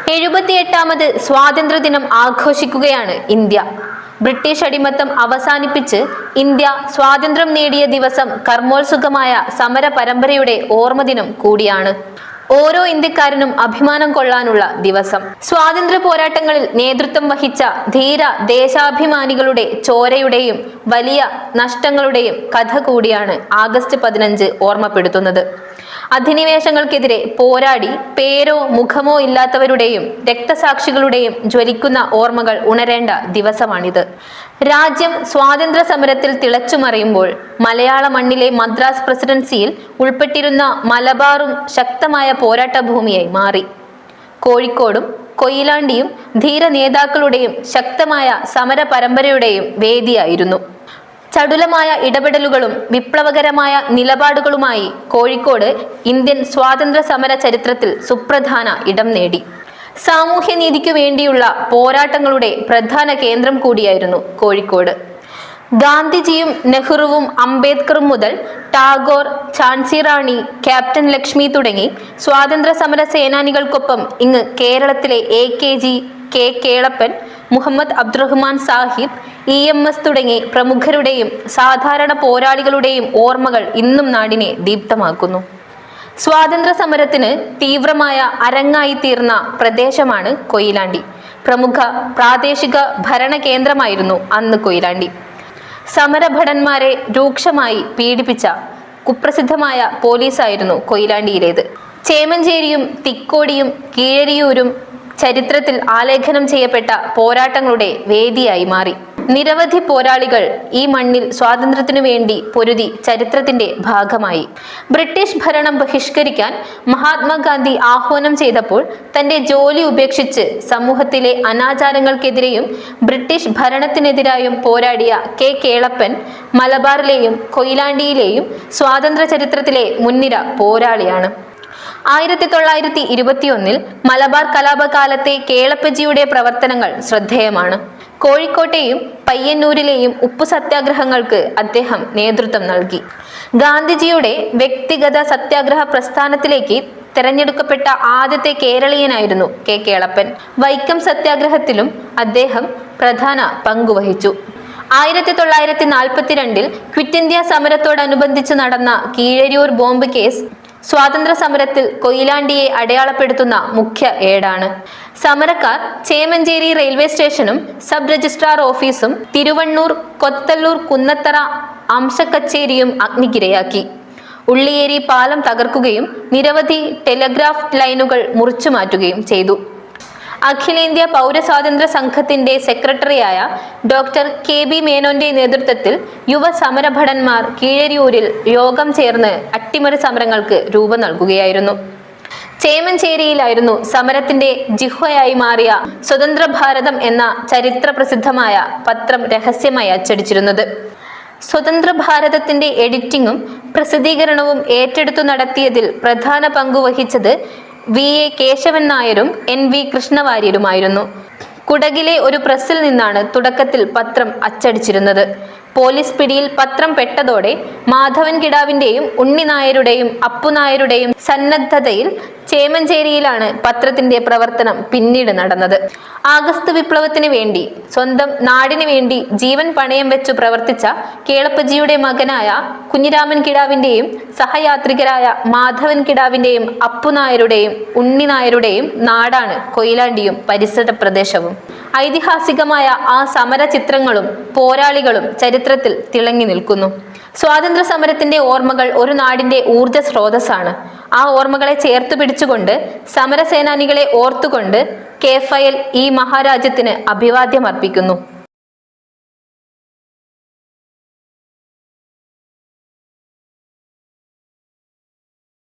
78ാമത് സ്വാതന്ത്ര്യദിനം ആഘോഷിക്കുകയാണ് India. British അടിമത്തം അവസാനിപ്പിച്ച് ഇന്ത്യ സ്വാതന്ത്ര്യം നേടിയ ദിവസം കർമ്മോത്സുകമായ സമര പരമ്പരയുടെ ഓർമ്മദിനം കൂടിയാണ്. ഓരോ ഇന്ത്യക്കാരനും അഭിമാനം കൊള്ളാനുള്ള ദിവസം. സ്വാതന്ത്ര്യ പോരാട്ടങ്ങളിൽ നേതൃത്വം വഹിച്ച ധീര ദേശാഭിമാനികളുടെ ചോരയുടെയും വലിയ നഷ്ടങ്ങളുടെയും കഥ കൂടിയാണ് ആഗസ്റ്റ് 15 ഓർമ്മപ്പെടുത്തുന്നത്. അധിനിവേശങ്ങൾക്കെതിരെ പോരാടി പേരോ മുഖമോ ഇല്ലാത്തവരുടെയും രക്തസാക്ഷികളുടെയും ജ്വലിക്കുന്ന ഓർമ്മകൾ ഉണരേണ്ട ദിവസമാണിത്. രാജ്യം സ്വാതന്ത്ര്യ സമരത്തിൽ തിളച്ചുമറിയുമ്പോൾ മലയാള മണ്ണിലെ മദ്രാസ് പ്രസിഡൻസിയിൽ ഉൾപ്പെട്ടിരുന്ന മലബാറും ശക്തമായ പോരാട്ട ഭൂമിയായി മാറി. കോഴിക്കോടും കൊയിലാണ്ടിയും ധീര നേതാക്കളുടെയും ശക്തമായ സമര പരമ്പരയുടെയും വേദിയായിരുന്നു. ചടുലമായ ഇടപെടലുകളും വിപ്ലവകരമായ നിലപാടുകളുമായി കോഴിക്കോട് ഇന്ത്യൻ സ്വാതന്ത്ര്യ സമര ചരിത്രത്തിൽ സുപ്രധാന ഇടം നേടി. സാമൂഹ്യനീതിക്കു വേണ്ടിയുള്ള പോരാട്ടങ്ങളുടെ പ്രധാന കേന്ദ്രം കൂടിയായിരുന്നു കോഴിക്കോട്. ഗാന്ധിജിയും നെഹ്റുവും അംബേദ്കറും മുതൽ ടാഗോർ, ഝാൻസി റാണി, ക്യാപ്റ്റൻ ലക്ഷ്മി തുടങ്ങി സ്വാതന്ത്ര്യ സമര സേനാനികൾക്കൊപ്പം ഇങ്ങ് കേരളത്തിലെ AKG, K Kelappan, Muhammad Abdurahman Sahib, EMS തുടങ്ങി പ്രമുഖരുടെയും സാധാരണ പോരാളികളുടെയും ഓർമ്മകൾ ഇന്നും നാടിനെ ദീപ്തമാക്കുന്നു. സ്വാതന്ത്ര്യ സമരത്തിന് തീവ്രമായ അരങ്ങായി തീർന്ന പ്രദേശമാണ് കൊയിലാണ്ടി. പ്രമുഖ പ്രാദേശിക ഭരണ കേന്ദ്രമായിരുന്നു അന്ന് കൊയിലാണ്ടി. സമരഭടന്മാരെ രൂക്ഷമായി പീഡിപ്പിച്ച കുപ്രസിദ്ധമായ പോലീസായിരുന്നു കൊയിലാണ്ടിയിലേത്. ചേമഞ്ചേരിയും തിക്കോടിയും കീഴരിയൂരും ചരിത്രത്തിൽ ആലേഖനം ചെയ്യപ്പെട്ട പോരാട്ടങ്ങളുടെ വേദിയായി മാറി. നിരവധി പോരാളികൾ ഈ മണ്ണിൽ സ്വാതന്ത്ര്യത്തിനു വേണ്ടി പൊരുതി ചരിത്രത്തിന്റെ ഭാഗമായി. ബ്രിട്ടീഷ് ഭരണം ബഹിഷ്കരിക്കാൻ മഹാത്മാഗാന്ധി ആഹ്വാനം ചെയ്തപ്പോൾ തന്റെ ജോലി ഉപേക്ഷിച്ച് സമൂഹത്തിലെ അനാചാരങ്ങൾക്കെതിരെയും ബ്രിട്ടീഷ് ഭരണത്തിനെതിരായും പോരാടിയ K കേളപ്പൻ മലബാറിലെയും കൊയിലാണ്ടിയിലെയും സ്വാതന്ത്ര്യ ചരിത്രത്തിലെ മുൻനിര പോരാളിയാണ്. 1921 മലബാർ കലാപകാലത്തെ കേളപ്പജിയുടെ പ്രവർത്തനങ്ങൾ ശ്രദ്ധേയമാണ്. കോഴിക്കോട്ടെയും പയ്യന്നൂരിലെയും ഉപ്പു സത്യാഗ്രഹങ്ങൾക്ക് അദ്ദേഹം നേതൃത്വം നൽകി. ഗാന്ധിജിയുടെ വ്യക്തിഗത സത്യാഗ്രഹ പ്രസ്ഥാനത്തിലേക്ക് തെരഞ്ഞെടുക്കപ്പെട്ട ആദ്യത്തെ കേരളീയനായിരുന്നു K കേളപ്പൻ. വൈക്കം സത്യാഗ്രഹത്തിലും അദ്ദേഹം പ്രധാന പങ്കുവഹിച്ചു. 1942 ക്വിറ്റ് ഇന്ത്യ സമരത്തോടനുബന്ധിച്ച് നടന്ന കീഴരിയൂർ ബോംബ് കേസ് സ്വാതന്ത്ര്യ സമരത്തിൽ കൊയിലാണ്ടിയെ അടയാളപ്പെടുത്തുന്ന മുഖ്യ ഏടാണ്. സമരക്കാർ ചേമഞ്ചേരി റെയിൽവേ സ്റ്റേഷനും സബ് രജിസ്ട്രാർ ഓഫീസും തിരുവണ്ണൂർ, കൊത്തല്ലൂർ, കുന്നത്തറ അംശക്കച്ചേരിയും അഗ്നിക്കിരയാക്കി. ഉള്ളിയേരി പാലം തകർക്കുകയും നിരവധി ടെലഗ്രാഫ് ലൈനുകൾ മുറിച്ചു മാറ്റുകയും ചെയ്തു. അഖിലേന്ത്യാ പൗരസ്വാതന്ത്ര്യ സംഘത്തിന്റെ സെക്രട്ടറിയായ ഡോക്ടർ KB മേനോന്റെ നേതൃത്വത്തിൽ യുവ സമരഭടന്മാർ കീഴരിയൂരിൽ യോഗം ചേർന്ന് അട്ടിമറി സമരങ്ങൾക്ക് രൂപം നൽകുകയായിരുന്നു. ചേമഞ്ചേരിയിലായിരുന്നു സമരത്തിന്റെ ജിഹ്വയായി മാറിയ സ്വതന്ത്ര ഭാരതം എന്ന ചരിത്ര പ്രസിദ്ധമായ പത്രം രഹസ്യമായി അച്ചടിച്ചിരുന്നത്. സ്വതന്ത്ര ഭാരതത്തിന്റെ എഡിറ്റിംഗും പ്രസിദ്ധീകരണവും ഏറ്റെടുത്തു നടത്തിയതിൽ പ്രധാന പങ്കുവഹിച്ചത് VA കേശവൻ നായരും NV കൃഷ്ണവാര്യരുമായിരുന്നു. കുടകിലെ ഒരു പ്രസ്സിൽ നിന്നാണ് തുടക്കത്തിൽ പത്രം അച്ചടിച്ചിരുന്നത്. പോലീസ് പിടിയിൽ പത്രം പെട്ടതോടെ മാധവൻ കിടാവിന്റെയും ഉണ്ണി നായരുടെയും അപ്പു നായരുടെയും സന്നദ്ധതയിൽ ചേമഞ്ചേരിയിലാണ് പത്രത്തിന്റെ പ്രവർത്തനം പിന്നീട് നടന്നത്. ആഗസ്റ്റ് വിപ്ലവത്തിന് വേണ്ടി സ്വന്തം നാടിനു വേണ്ടി ജീവൻ പണയം വെച്ചു പ്രവർത്തിച്ച കേളപ്പജിയുടെ മകനായ കുഞ്ഞിരാമൻ കിടാവിന്റെയും സഹയാത്രികരായ മാധവൻ കിടാവിന്റെയും അപ്പു നായരുടെയും ഉണ്ണി നായരുടെയും നാടാണ് കൊയിലാണ്ടിയും പരിസര പ്രദേശവും. ഐതിഹാസികമായ ആ സമര ചിത്രങ്ങളും പോരാളികളും ചരിത്രത്തിൽ തിളങ്ങി നിൽക്കുന്നു. സ്വാതന്ത്ര്യ സമരത്തിന്റെ ഓർമ്മകൾ ഒരു നാടിന്റെ ഊർജ സ്രോതസ്സാണ്. ആ ഓർമ്മകളെ ചേർത്തു പിടിച്ചുകൊണ്ട് സമരസേനാനികളെ ഓർത്തുകൊണ്ട് KFIL ഈ മഹാരാജ്യത്തിന് അഭിവാദ്യം അർപ്പിക്കുന്നു.